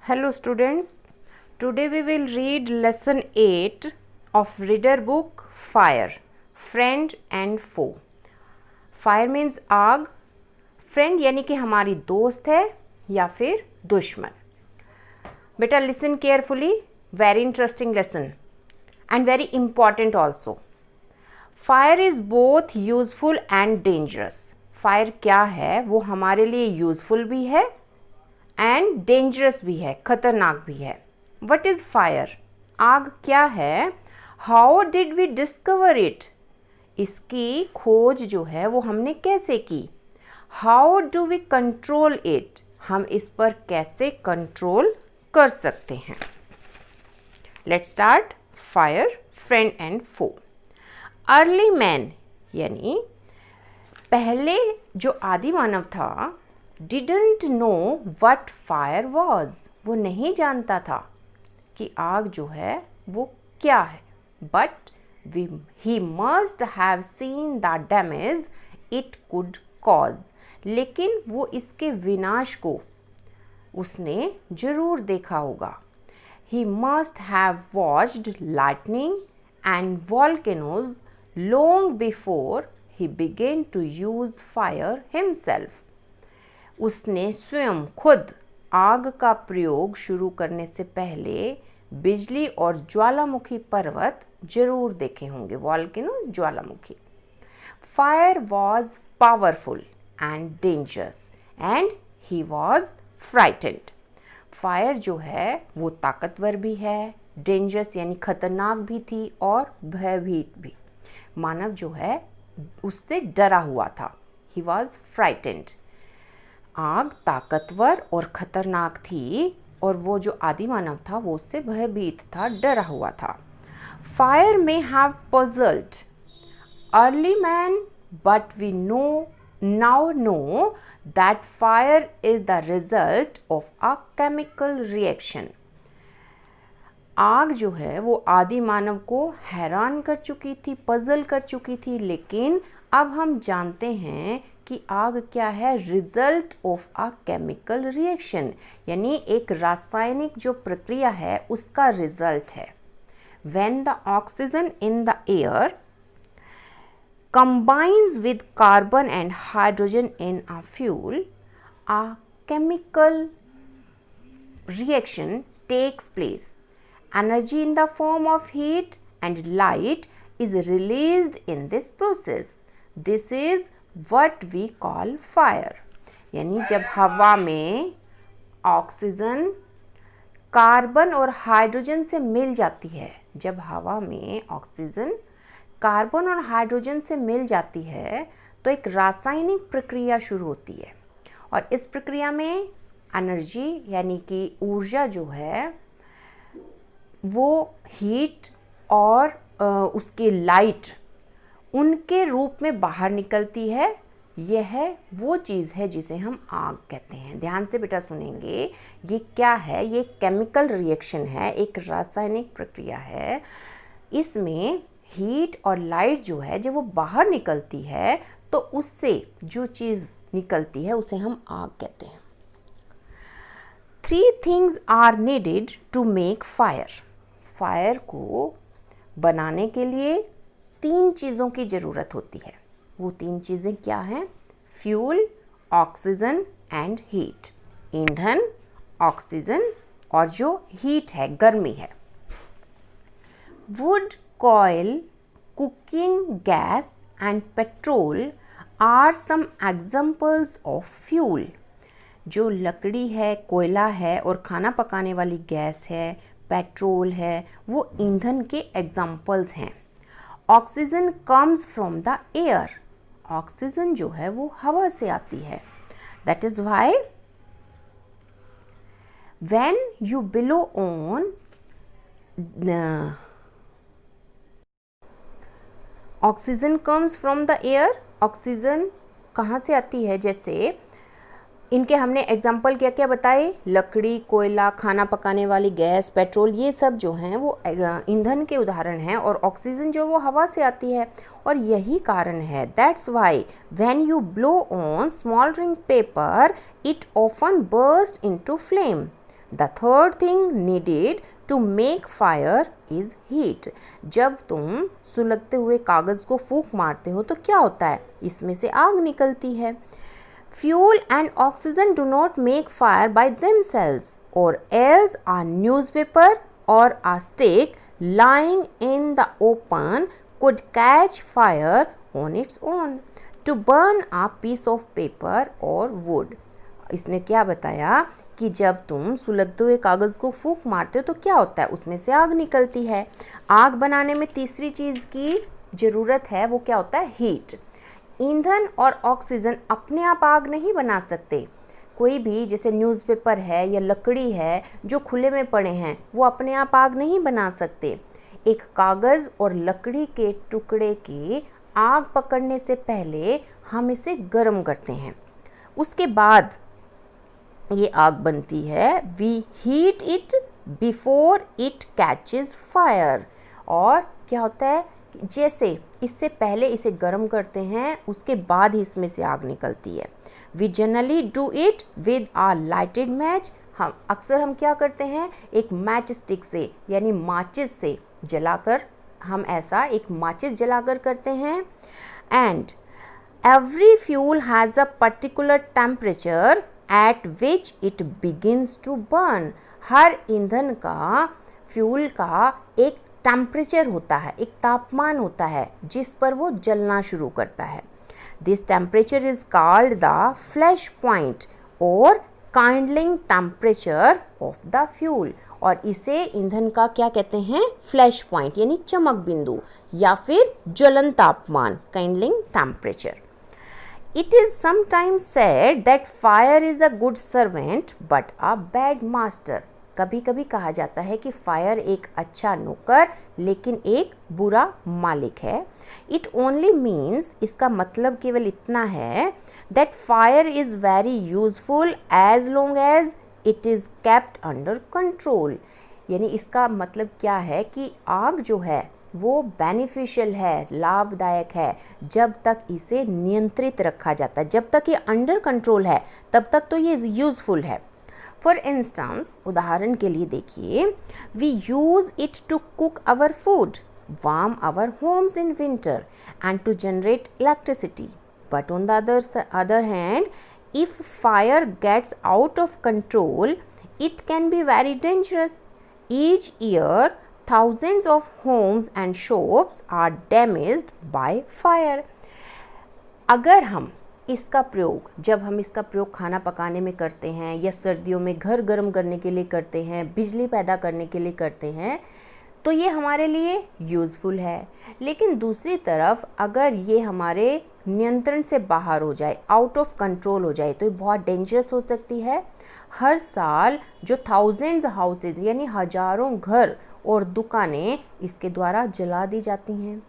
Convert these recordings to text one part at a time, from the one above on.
Hello students, today we will read lesson 8 of reader book Fire, Friend and Foe. Fire means आग, friend यानी कि हमारी दोस्त है या फिर दुश्मन. बेटा listen carefully, very interesting lesson and very important also. Fire is both useful and dangerous. Fire क्या है, वो हमारे लिए useful भी है एंड डेंजरस भी है, खतरनाक भी है. What is fire? आग क्या है? How did we discover it? इसकी खोज जो है वो हमने कैसे की? How do we control it? हम इस पर कैसे कंट्रोल कर सकते हैं? Let's start. Fire, friend and foe. Early man यानी पहले जो आदि मानव था didn't know what fire was. वो नहीं जानता था कि आग जो है वो क्या है. But he must have seen the damage it could cause. लेकिन वो इसके विनाश को उसने जरूर देखा होगा. He must have watched lightning and volcanoes long before he began to use fire himself. उसने स्वयं खुद आग का प्रयोग शुरू करने से पहले बिजली और ज्वालामुखी पर्वत जरूर देखे होंगे. Volcano, Jwalamukhi. Fire was powerful and dangerous and he was frightened. Fire जो है वो ताकतवर भी है, डेंजरस यानी खतरनाक भी थी और भयभीत भी. मानव जो है उससे डरा हुआ था. He was frightened. आग ताकतवर और खतरनाक थी और वो जो आदि मानव था वो उससे भयभीत था, डरा हुआ था. Fire may have puzzled early man but we now know that fire is the result of a chemical reaction. आग जो है वो आदि मानव को हैरान कर चुकी थी, पजल कर चुकी थी, लेकिन अब हम जानते हैं कि आग क्या है? Result of a chemical reaction, यानी एक रासायनिक जो प्रक्रिया है उसका रिजल्ट है. When the oxygen in the air combines with carbon and hydrogen in a fuel, a chemical reaction takes place. Energy in the form of heat and light is released in this process. This is what we call fire. यानी जब हवा में oxygen carbon और hydrogen से मिल जाती है, जब हवा में ऑक्सीजन कार्बन और हाइड्रोजन से मिल जाती है तो एक रासायनिक प्रक्रिया शुरू होती है. और इस प्रक्रिया में एनर्जी यानी कि ऊर्जा जो है वो हीट और उसकी लाइट उनके रूप में बाहर निकलती है. यह वो चीज़ है जिसे हम आग कहते हैं. ध्यान से बेटा सुनेंगे. ये क्या है? ये केमिकल रिएक्शन है, एक रासायनिक प्रक्रिया है. इसमें हीट और लाइट जो है जब वो बाहर निकलती है तो उससे जो चीज़ निकलती है उसे हम आग कहते हैं. 3 things are needed to make fire. Fire को बनाने के लिए 3 चीज़ों की ज़रूरत होती है. वो 3 चीज़ें क्या हैं? Fuel, oxygen and heat. ईंधन, ऑक्सीजन और जो हीट है, गर्मी है. Would, coil, cooking gas and petrol are some examples of fuel. जो लकड़ी है, कोयला है और खाना पकाने वाली गैस है, पेट्रोल है, वो ईंधन के एग्जाम्पल्स हैं. Oxygen comes from the air. Oxygen जो है वो हवा से आती है. That is why when you blow on oxygen comes from the air. Oxygen कहाँ से आती है? जैसे इनके हमने एग्जाम्पल क्या क्या बताए? लकड़ी, कोयला, खाना पकाने वाली गैस, पेट्रोल, ये सब जो हैं वो ईंधन के उदाहरण हैं. और ऑक्सीजन जो वो हवा से आती है. और यही कारण है, that's why when you blow on smouldering paper it often burst into flame. The third thing needed to make fire is heat. जब तुम सुलगते हुए कागज़ को फूंक मारते हो तो क्या होता है, इसमें से आग निकलती है। Fuel and oxygen do not make fire by themselves, or else a newspaper or a stick lying in the open could catch fire on its own. To burn a piece of paper or wood. इसने क्या बताया कि जब तुम सुलगते हुए कागज़ को फूंक मारते हो तो क्या होता है, उसमें से आग निकलती है। आग बनाने में तीसरी चीज़ की ज़रूरत है, वो क्या होता है, हीट। ईंधन और ऑक्सीजन अपने आप आग नहीं बना सकते। कोई भी जैसे न्यूज़पेपर है या लकड़ी है जो खुले में पड़े हैं, वो अपने आप आग नहीं बना सकते। एक कागज़ और लकड़ी के टुकड़े की आग पकड़ने से पहले हम इसे गर्म करते हैं, उसके बाद ये आग बनती है। We heat it before it catches fire. और क्या होता है, जैसे इससे पहले इसे गर्म करते हैं, उसके बाद ही इसमें से आग निकलती है। We generally do it with a lighted match. हम क्या करते हैं, एक मैच स्टिक से यानी माचिस से जलाकर, हम ऐसा एक माचिस जलाकर करते हैं। And every fuel has a particular temperature at which it begins to burn. हर ईंधन का, फ्यूल का एक टेम्परेचर होता है, एक तापमान होता है जिस पर वो जलना शुरू करता है। This temperature is called the flash point और काइंडलिंग टेम्परेचर ऑफ द फ्यूल। और इसे ईंधन का क्या कहते हैं, फ्लैश पॉइंट यानी चमक बिंदु या फिर ज्वलन तापमान, काइंडलिंग temperature. It is sometimes said that fire is a good servant but a bad master. कभी कभी कहा जाता है कि फायर एक अच्छा नौकर लेकिन एक बुरा मालिक है। It only means, इसका मतलब केवल इतना है, that fire is very useful as long as it is kept under control. यानी इसका मतलब क्या है कि आग जो है वो बेनिफिशियल है, लाभदायक है, जब तक इसे नियंत्रित रखा जाता है। जब तक ये अंडर कंट्रोल है तब तक तो ये यूज़फुल है। फॉर इंस्टेंस, उदाहरण के लिए देखिए, we use it to cook our food, warm our homes in winter and to generate electricity. But on the other hand, if fire gets out of control, it can be very dangerous. Each year thousands of homes and shops are damaged by fire. अगर हम इसका प्रयोग, जब हम इसका प्रयोग खाना पकाने में करते हैं या सर्दियों में घर गर्म करने के लिए करते हैं, बिजली पैदा करने के लिए करते हैं, तो ये हमारे लिए यूज़फुल है। लेकिन दूसरी तरफ अगर ये हमारे नियंत्रण से बाहर हो जाए, आउट ऑफ कंट्रोल हो जाए, तो ये बहुत डेंजरस हो सकती है। हर साल जो थाउजेंड्स हाउसेज यानी हजारों घर और दुकानें इसके द्वारा जला दी जाती हैं।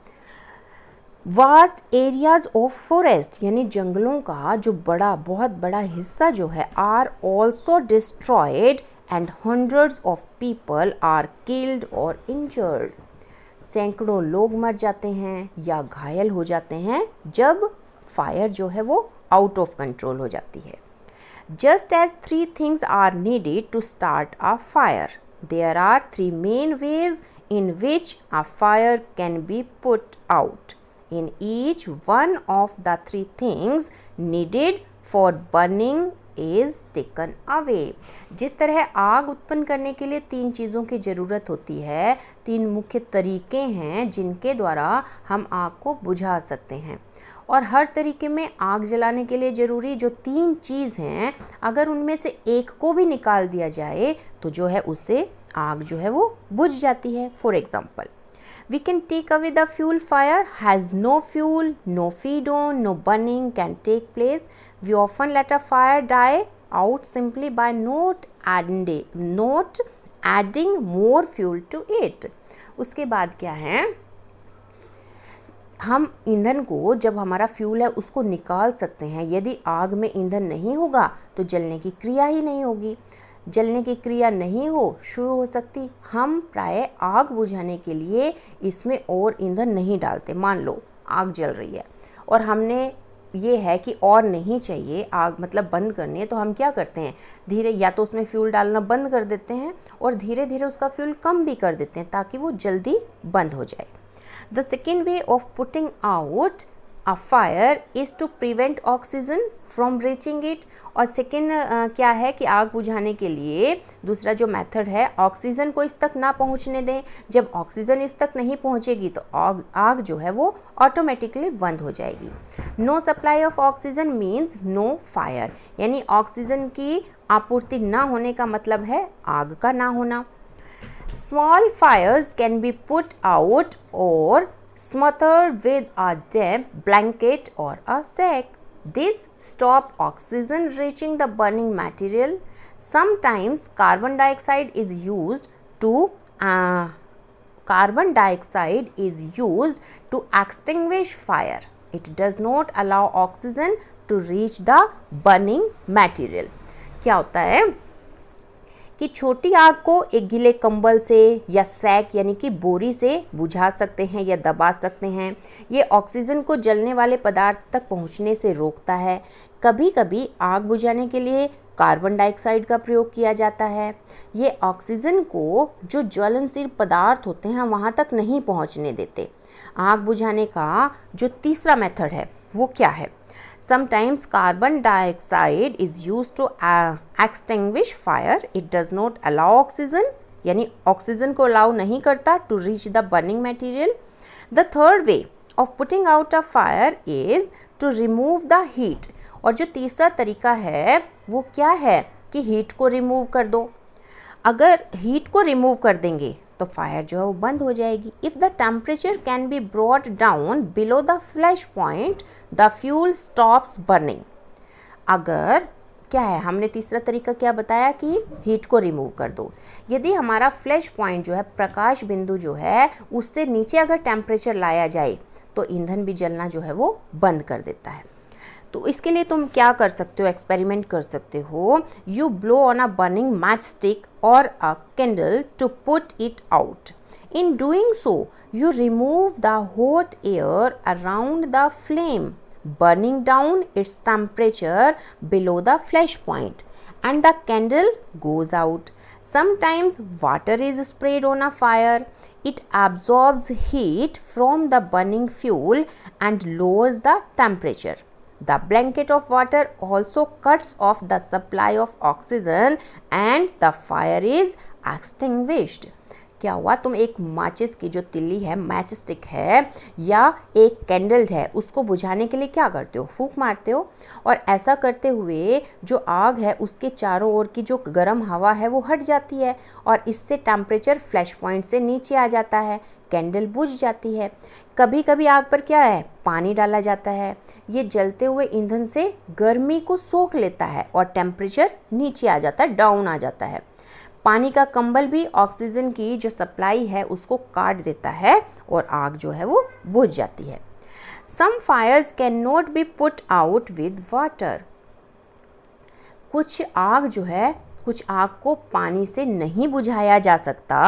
वास्ट एरियाज ऑफ फॉरेस्ट यानी जंगलों का जो बहुत बड़ा हिस्सा जो है, are also destroyed and hundreds of people are killed और इंजर्ड। सैकड़ों लोग मर जाते हैं या घायल हो जाते हैं जब फायर जो है वो आउट ऑफ कंट्रोल हो जाती है। Just as 3 things are needed to start a fire, there are 3 main ways in which a fire can be put out. In each one of the 3 things needed for burning is taken away. जिस तरह आग उत्पन्न करने के लिए 3 चीज़ों की ज़रूरत होती है, 3 मुख्य तरीके हैं जिनके द्वारा हम आग को बुझा सकते हैं। और हर तरीके में आग जलाने के लिए ज़रूरी जो 3 चीज़ हैं, अगर उनमें से एक को भी निकाल दिया जाए तो जो है उससे आग जो है वो बुझ जाती है। For example, we can take away the fuel. Fire has no fuel, no feed on, no burning can take place. We often let a fire die out simply by not adding more fuel to it. उसके बाद क्या है, हम ईंधन को, जब हमारा fuel है उसको निकाल सकते हैं। यदि आग में ईंधन नहीं होगा तो जलने की क्रिया ही नहीं होगी। जलने की क्रिया नहीं शुरू हो सकती। हम प्राय आग बुझाने के लिए इसमें और ईंधन नहीं डालते। मान लो आग जल रही है और हमने ये है कि और नहीं चाहिए, आग मतलब बंद करनी है, तो हम क्या करते हैं, धीरे या तो उसमें फ्यूल डालना बंद कर देते हैं और धीरे धीरे उसका फ्यूल कम भी कर देते हैं ताकि वो जल्दी बंद हो जाए। The second way of putting out a fire is to prevent oxygen from reaching it. और सेकेंड क्या है कि आग बुझाने के लिए दूसरा जो मेथड है, ऑक्सीजन को इस तक ना पहुंचने दें। जब ऑक्सीजन इस तक नहीं पहुंचेगी तो आग जो है वो ऑटोमेटिकली बंद हो जाएगी। No supply of oxygen means no fire, यानी ऑक्सीजन की आपूर्ति ना होने का मतलब है आग का ना होना। Small fires can be put out or smothered with a damp blanket or a sack. This stops oxygen reaching the burning material. Sometimes carbon dioxide is used to extinguish fire. It does not allow oxygen to reach the burning material. क्या होता है कि छोटी आग को एक गीले कंबल से या सैक यानी कि बोरी से बुझा सकते हैं या दबा सकते हैं। ये ऑक्सीजन को जलने वाले पदार्थ तक पहुंचने से रोकता है। कभी कभी आग बुझाने के लिए कार्बन डाइऑक्साइड का प्रयोग किया जाता है। ये ऑक्सीजन को जो ज्वलनशील पदार्थ होते हैं वहाँ तक नहीं पहुँचने देते। आग बुझाने का जो तीसरा मेथड है वो क्या है? Sometimes carbon dioxide is used to extinguish fire. It does not allow oxygen, यानी ऑक्सीजन को अलाउ नहीं करता to reach the burning material. The third way of putting out a fire is to remove the heat. और जो तीसरा तरीका है वो क्या है कि हीट को रिमूव कर दो। अगर हीट को रिमूव कर देंगे तो फायर जो है वो बंद हो जाएगी। If the temperature can be brought down below the flash point the fuel stops burning. अगर क्या है, हमने तीसरा तरीका क्या बताया कि हीट को रिमूव कर दो। यदि हमारा फ्लैश पॉइंट जो है, प्रकाश बिंदु जो है, उससे नीचे अगर टेम्परेचर लाया जाए तो ईंधन भी जलना जो है वो बंद कर देता है। तो इसके लिए तुम क्या कर सकते हो, एक्सपेरिमेंट कर सकते हो। You blow on a burning match stick और a candle to put it out. In doing so you remove the hot air around the flame, burning down its temperature below the flash point, and the candle goes out. Sometimes water is sprayed on a fire. It absorbs heat from the burning fuel and lowers the temperature. The blanket of water also cuts off the supply of oxygen and the fire is extinguished. क्या हुआ, तुम एक माचिस की जो तिल्ली है, match stick है या एक कैंडल है, उसको बुझाने के लिए क्या करते हो, फूंक मारते हो। और ऐसा करते हुए जो आग है उसके चारों ओर की जो गर्म हवा है वो हट जाती है और इससे टेम्परेचर फ्लैश पॉइंट से नीचे आ जाता है, कैंडल बुझ जाती है। कभी कभी आग पर क्या है, पानी डाला जाता है। ये जलते हुए ईंधन से गर्मी को सोख लेता है और टेम्परेचर नीचे आ जाता है, डाउन आ जाता है। पानी का कंबल भी ऑक्सीजन की जो सप्लाई है उसको काट देता है और आग जो है वो बुझ जाती है। Some fires can not be put out with water. कुछ आग जो है, कुछ आग को पानी से नहीं बुझाया जा सकता।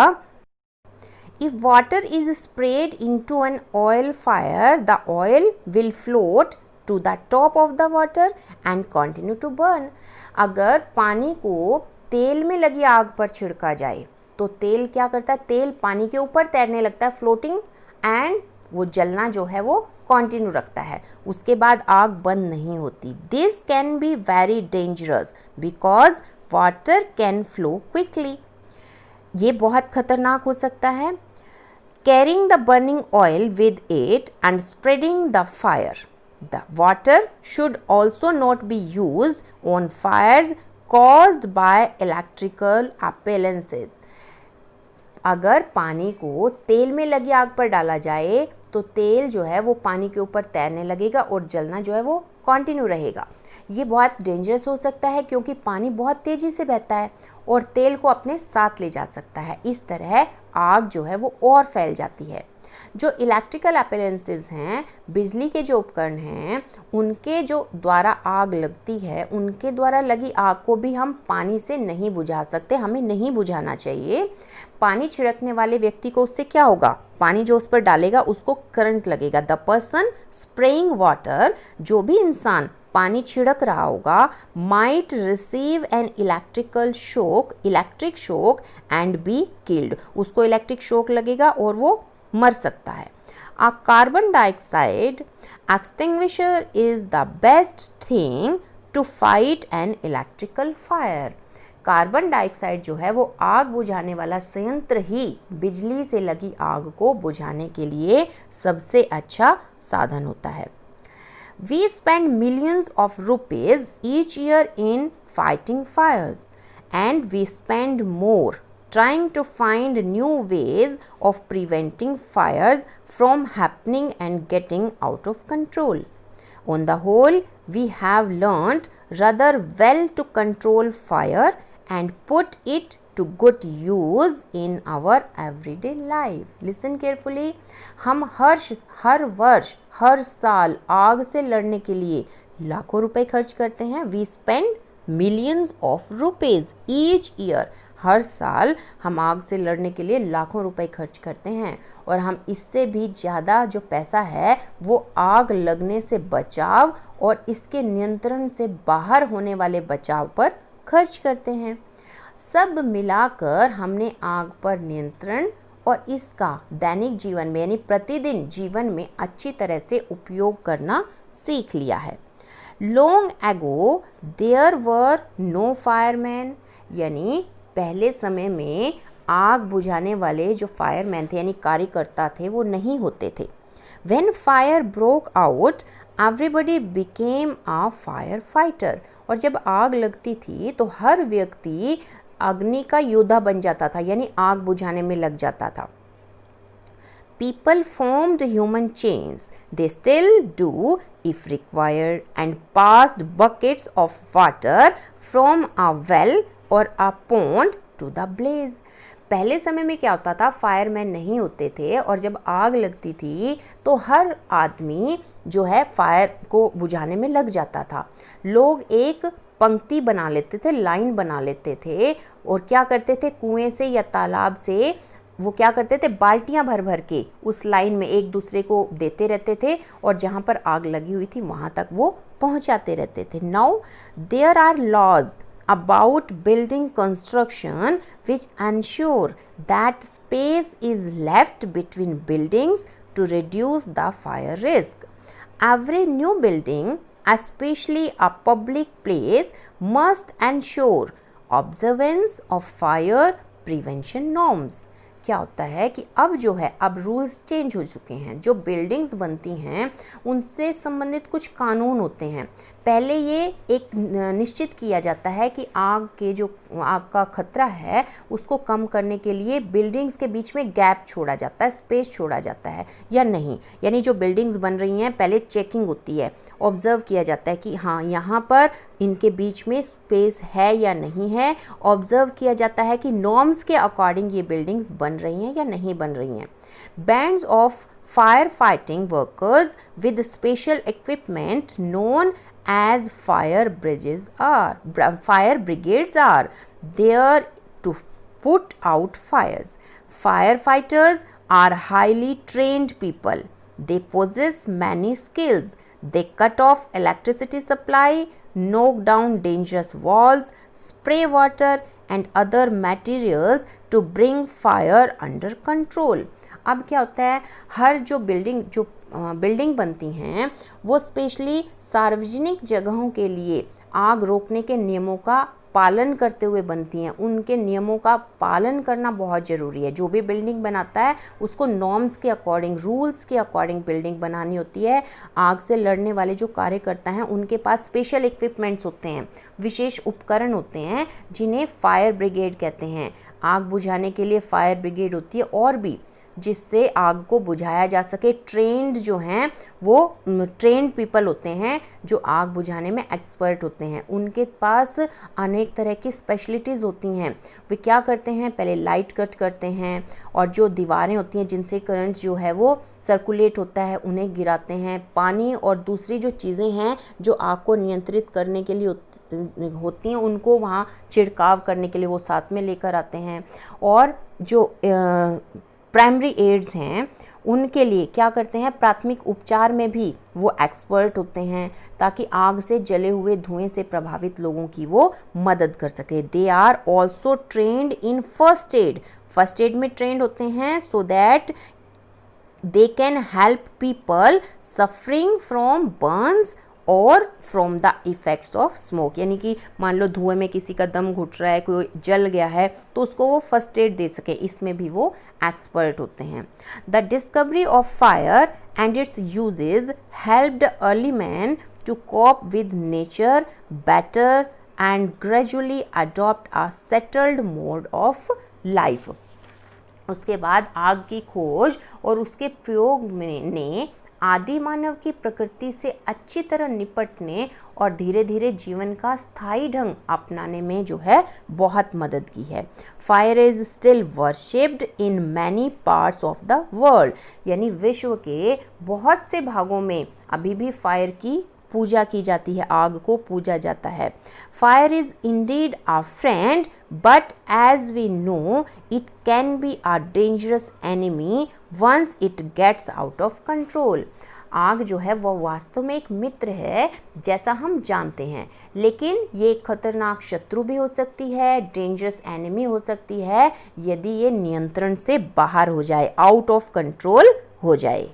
If water is sprayed into an oil fire, the oil will float to the top of the water and continue to burn. अगर पानी को तेल में लगी आग पर छिड़का जाए तो तेल क्या करता है, तेल पानी के ऊपर तैरने लगता है, फ्लोटिंग, एंड वो जलना जो है वो कंटिन्यू रखता है, उसके बाद आग बंद नहीं होती। This can be very dangerous because water can flow quickly. ये बहुत खतरनाक हो सकता है। Carrying the burning oil with it and spreading the fire. The water should also not be used on fires caused by electrical appliances। अगर पानी को तेल में लगी आग पर डाला जाए तो तेल जो है वो पानी के ऊपर तैरने लगेगा और जलना जो है वो कंटिन्यू रहेगा। ये बहुत डेंजरस हो सकता है क्योंकि पानी बहुत तेज़ी से बहता है और तेल को अपने साथ ले जा सकता है। इस तरह आग जो है वो और फैल जाती है। जो इलेक्ट्रिकल अप्लायंसेस हैं, बिजली के जो उपकरण हैं, उनके जो द्वारा आग लगती है, उनके द्वारा लगी आग को भी हम पानी से नहीं बुझा सकते, हमें नहीं बुझाना चाहिए। पानी छिड़कने वाले व्यक्ति को उससे क्या होगा, पानी जो उस पर डालेगा उसको करंट लगेगा। द पर्सन स्प्रेइंग वाटर, जो भी इंसान पानी छिड़क रहा होगा, might receive an electric shock and be killed, उसको इलेक्ट्रिक शॉक लगेगा और वो मर सकता है। A carbon dioxide extinguisher is the best thing to fight an electrical fire. Carbon dioxide जो है वो आग बुझाने वाला संयंत्र ही बिजली से लगी आग को बुझाने के लिए सबसे अच्छा साधन होता है। We spend millions of rupees each year in fighting fires, and we spend more trying to find new ways of preventing fires from happening and getting out of control. On the whole, we have learnt rather well to control fire and put it to good use in our everyday life. Listen carefully. हम हर वर्ष हर साल आग से लड़ने के लिए लाखों रुपए खर्च करते हैं। We spend millions of rupees each year. हर साल हम आग से लड़ने के लिए लाखों रुपए खर्च करते हैं और हम इससे भी ज़्यादा जो पैसा है वो आग लगने से बचाव और इसके नियंत्रण से बाहर होने वाले बचाव पर खर्च करते हैं। सब मिलाकर हमने आग पर नियंत्रण और इसका दैनिक जीवन में यानी प्रतिदिन जीवन में अच्छी तरह से उपयोग करना सीख लिया है। Long ago there were no firemen, यानी पहले समय में आग बुझाने वाले जो फायरमैन थे यानी कार्यकर्ता थे वो नहीं होते थे। When fire broke out, everybody became a firefighter. और जब आग लगती थी तो हर व्यक्ति अग्नि का योद्धा बन जाता था यानी आग बुझाने में लग जाता था। People formed human chains. They still do if required and passed buckets of water from a well or a pond to the blaze. पहले समय में क्या होता था, फायरमैन नहीं होते थे और जब आग लगती थी तो हर आदमी जो है फायर को बुझाने में लग जाता था। लोग एक पंक्ति बना लेते थे, लाइन बना लेते थे और क्या करते थे, कुएं से या तालाब से वो क्या करते थे, बाल्टियां भर भर के उस लाइन में एक दूसरे को देते रहते थे और जहाँ पर आग लगी हुई थी वहाँ तक वो पहुँचाते रहते थे। Now there are laws about building construction which ensure that space is left between buildings to reduce the fire risk. Every new building, especially a public place, must ensure observance of fire prevention norms. क्या होता है कि अब जो है अब rules change हो चुके हैं, जो बिल्डिंग्स बनती हैं उनसे संबंधित कुछ कानून होते हैं। पहले ये एक निश्चित किया जाता है कि आग का खतरा है उसको कम करने के लिए बिल्डिंग्स के बीच में गैप छोड़ा जाता है, स्पेस छोड़ा जाता है या नहीं, यानी जो बिल्डिंग्स बन रही हैं पहले चेकिंग होती है, ऑब्जर्व किया जाता है कि हाँ यहाँ पर इनके बीच में स्पेस है या नहीं है, ऑब्जर्व किया जाता है कि नॉर्म्स के अकॉर्डिंग ये बिल्डिंग्स बन रही हैं या नहीं बन रही हैं। Bands of firefighting workers with special equipment known as fire brigades are there to put out fires. Firefighters are highly trained people. They possess many skills. They cut off electricity supply, knock down dangerous walls, spray water and other materials to bring fire under control. अब क्या होता है, हर जो building बनती हैं वो specially सार्वजनिक जगहों के लिए आग रोकने के नियमों का पालन करते हुए बनती हैं। उनके नियमों का पालन करना बहुत ज़रूरी है। जो भी बिल्डिंग बनाता है उसको नॉर्म्स के अकॉर्डिंग, रूल्स के अकॉर्डिंग बिल्डिंग बनानी होती है। आग से लड़ने वाले जो कार्यकर्ता हैं उनके पास स्पेशल इक्विपमेंट्स होते हैं, विशेष उपकरण होते हैं जिन्हें फायर ब्रिगेड कहते हैं। आग बुझाने के लिए फायर ब्रिगेड होती है और भी जिससे आग को बुझाया जा सके। ट्रेंड जो हैं वो ट्रेंड पीपल होते हैं जो आग बुझाने में एक्सपर्ट होते हैं, उनके पास अनेक तरह की स्पेशलिटीज़ होती हैं। वे क्या करते हैं, पहले लाइट कट करते हैं और जो दीवारें होती हैं जिनसे करंट जो है वो सर्कुलेट होता है उन्हें गिराते हैं। पानी और दूसरी जो चीज़ें हैं जो आग को नियंत्रित करने के लिए होती हैं उनको वहाँ छिड़काव करने के लिए वो साथ में लेकर आते हैं। और जो प्राइमरी एड्स हैं उनके लिए क्या करते हैं, प्राथमिक उपचार में भी वो एक्सपर्ट होते हैं ताकि आग से जले हुए धुएं से प्रभावित लोगों की वो मदद कर सके। They are also trained in first aid, first aid में ट्रेंड होते हैं so that they can help people suffering from burns और from the effects of smoke. यानी कि मान लो धुएं में किसी का दम घुट रहा है, कोई जल गया है तो उसको वो फर्स्ट एड दे सके, इसमें भी वो एक्सपर्ट होते हैं। The discovery of fire and its usages helped early man to cope with nature better and gradually adopt a settled mode of life. उसके बाद आग की खोज और उसके प्रयोग ने आदि मानव की प्रकृति से अच्छी तरह निपटने और धीरे धीरे जीवन का स्थायी ढंग अपनाने में जो है बहुत मदद की है। Fire is still worshipped in many parts of the world, यानी विश्व के बहुत से भागों में अभी भी फायर की पूजा की जाती है, आग को पूजा जाता है। Fire is indeed a friend but as we know it can be a dangerous enemy once it gets out of control. आग जो है वह वास्तव में एक मित्र है जैसा हम जानते हैं, लेकिन ये एक खतरनाक शत्रु भी हो सकती है, डेंजरस एनिमी हो सकती है यदि ये नियंत्रण से बाहर हो जाए, आउट ऑफ कंट्रोल हो जाए।